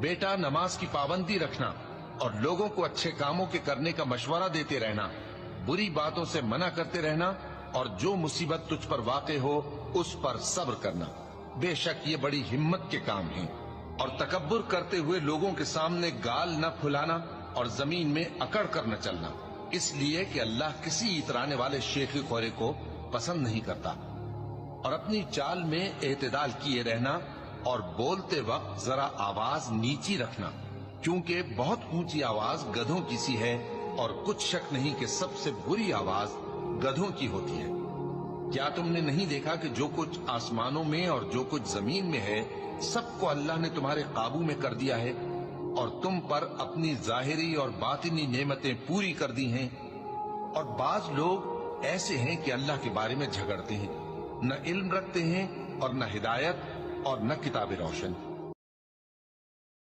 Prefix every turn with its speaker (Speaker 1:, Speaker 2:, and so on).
Speaker 1: بیٹا نماز کی پابندی رکھنا اور لوگوں کو اچھے کاموں کے کرنے کا مشورہ دیتے رہنا، بری باتوں سے منع کرتے رہنا، اور جو مصیبت تجھ پر واقع ہو اس پر صبر کرنا، بے شک یہ بڑی ہمت کے کام ہیں۔ اور تکبر کرتے ہوئے لوگوں کے سامنے گال نہ پھلانا اور زمین میں اکڑ کر نہ چلنا، اس لیے کہ اللہ کسی اترانے والے شیخی خورے کو پسند نہیں کرتا۔ اور اپنی چال میں اعتدال کیے رہنا اور بولتے وقت ذرا آواز نیچی رکھنا، کیونکہ بہت اونچی آواز گدھوں کی سی ہے، اور کچھ شک نہیں کہ سب سے بری آواز گدھوں کی ہوتی ہے۔ کیا تم نے نہیں دیکھا کہ جو کچھ آسمانوں میں اور جو کچھ زمین میں ہے سب کو اللہ نے تمہارے قابو میں کر دیا ہے، اور تم پر اپنی ظاہری اور باطنی نعمتیں پوری کر دی ہیں؟ اور بعض لوگ ایسے ہیں کہ اللہ کے بارے میں جھگڑتے ہیں، نہ علم رکھتے ہیں اور نہ ہدایت اور نہ کتاب روشن۔